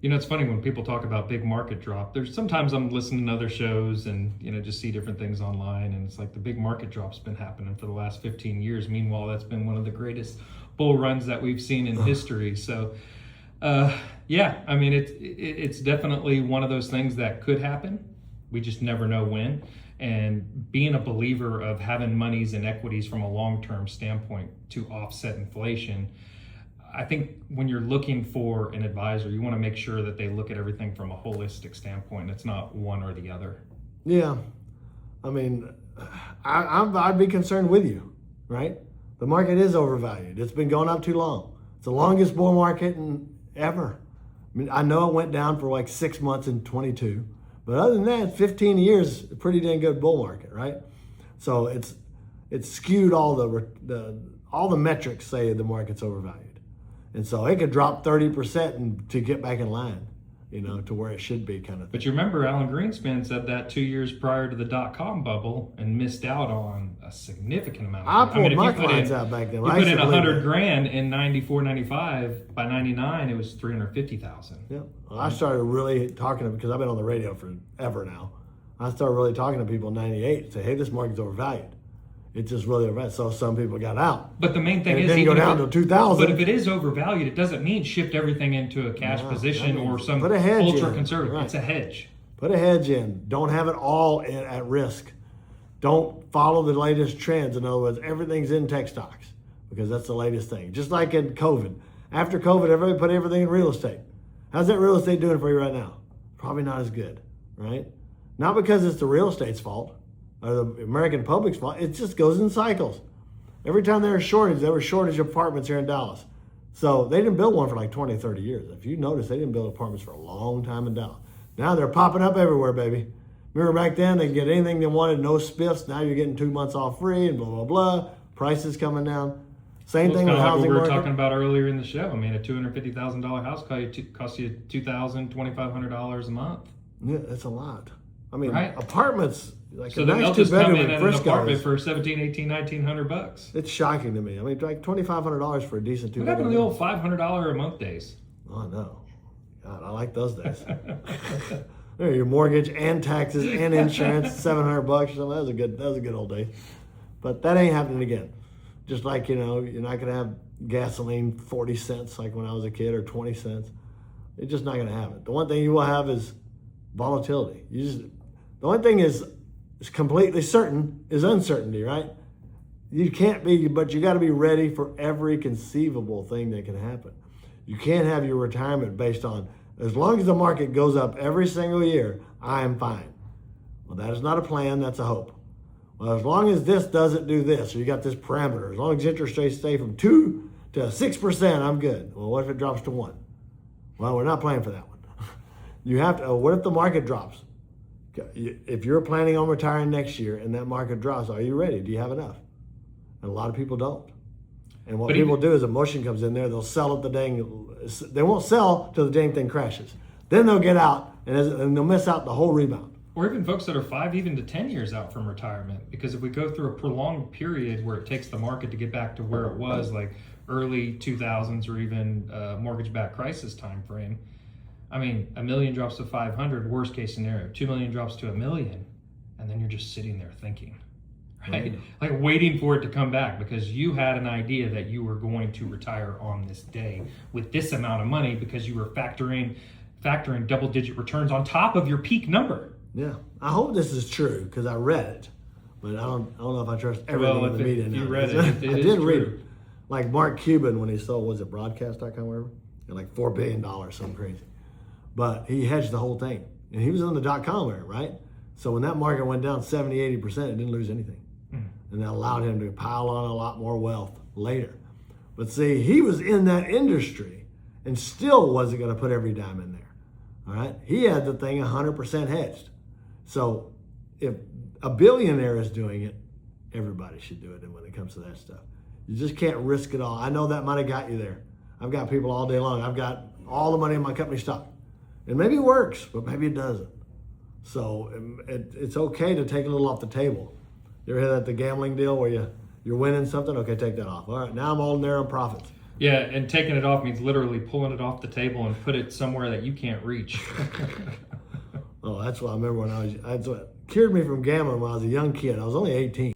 You know, it's funny when people talk about big market drop. There's sometimes I'm listening to other shows and, you know, just see different things online, and it's like the big market drop's been happening for the last 15 years. Meanwhile, that's been one of the greatest bull runs that we've seen in history. So, yeah, I mean, it's definitely one of those things that could happen. We just never know when. And being a believer of having monies and equities from a long-term standpoint to offset inflation, I think when you're looking for an advisor, you want to make sure that they look at everything from a holistic standpoint. It's not one or the other. Yeah. I mean, I'd be concerned with you, right? The market is overvalued. It's been going up too long. It's the longest bull market ever. I mean, I know it went down for like 6 months in 22, but other than that, 15 years, a pretty dang good bull market, right? So it's skewed all the metrics say the market's overvalued. And so it could drop 30% to get back in line, you know, to where it should be kind of thing. But you remember Alan Greenspan said that 2 years prior to the dot-com bubble and missed out on a significant amount of money. I pulled my clients out back then. You put in 100 grand in 94, 95. By 99, it was 350,000. Yeah. Well, I started really talking to them because I've been on the radio forever now. I started really talking to people in 98 and say, hey, this market's overvalued. It's just really overvalued. So some people got out. But the main thing and is, it didn't go down to 2,000. But if it is overvalued, it doesn't mean shift everything into a cash position or some ultra conservative. Right. It's a hedge. Put a hedge in. Don't have it all at risk. Don't follow the latest trends. In other words, everything's in tech stocks because that's the latest thing. Just like in COVID. After COVID, everybody put everything in real estate. How's that real estate doing for you right now? Probably not as good, right? Not because it's the real estate's fault or the American public's fault. It just goes in cycles. Every time there was shortage of apartments here in Dallas. So they didn't build one for like 20, 30 years. If you notice, they didn't build apartments for a long time in Dallas. Now they're popping up everywhere, baby. Remember back then, they could get anything they wanted, no spiffs. Now you're getting 2 months off free and blah, blah, blah. Prices coming down. Same thing with housing market. We were market. talking about earlier in the show. I mean, a $250,000 house costs you $2,000, $2,500 a month. Yeah, that's a lot. I mean, right? Apartments, like so a then nice they'll just come in in at an apartment for $1,700, $1,800. It's shocking to me. I mean, like $2,500 for a decent What happened to the old $500 a month days? Oh, no. God, I like those days. Your mortgage and taxes and insurance, $700 or something. That was a good old day. But that ain't happening again. Just like, you know, you're not gonna have gasoline 40 cents like when I was a kid or 20 cents. It's just not gonna happen. The one thing you will have is volatility. The only thing is completely certain is uncertainty, right? You can't be, but you got to be ready for every conceivable thing that can happen. You can't have your retirement based on, as long as the market goes up every single year, I am fine. Well, that is not a plan, that's a hope. Well, as long as this doesn't do this, or you got this parameter, as long as interest rates stay from 2 to 6%, I'm good. Well, what if it drops to 1? Well, we're not planning for that one. You have to, what if the market drops? If you're planning on retiring next year and that market drops, are you ready? Do you have enough? And a lot of people don't. And what people do is emotion comes in there, they'll sell it they won't sell till the dang thing crashes. Then they'll get out and they'll miss out the whole rebound. Or even folks that are 5 even to 10 years out from retirement. Because if we go through a prolonged period where it takes the market to get back to where it was, like early 2000s or even mortgage-backed crisis time frame, I mean, 1 million drops to 500, worst case scenario. 2 million drops to 1 million, and then you're just sitting there thinking, right? Like waiting for it to come back because you had an idea that you were going to retire on this day with this amount of money because you were factoring double-digit returns on top of your peak number. Yeah, I hope this is true because I read it, but I don't know if I trust everything in the media now. You read it. I did read it. Like Mark Cuban when he sold, was it broadcast.com, whatever? Like $4 billion, something crazy. But he hedged the whole thing. And he was on the dot-com era, right? So when that market went down 70, 80%, it didn't lose anything. And that allowed him to pile on a lot more wealth later. But see, he was in that industry and still wasn't going to put every dime in there. All right? He had the thing 100% hedged. So if a billionaire is doing it, everybody should do it when it comes to that stuff. You just can't risk it all. I know that might have got you there. I've got people all day long. I've got all the money in my company stock. And maybe it works, but maybe it doesn't. So it's okay to take a little off the table. You ever hear that the gambling deal where you're winning something? Okay, take that off. All right, now I'm all in there on profits. Yeah, and taking it off means literally pulling it off the table and put it somewhere that you can't reach. Oh, that's what I remember when that's what cured me from gambling when I was a young kid. I was only 18.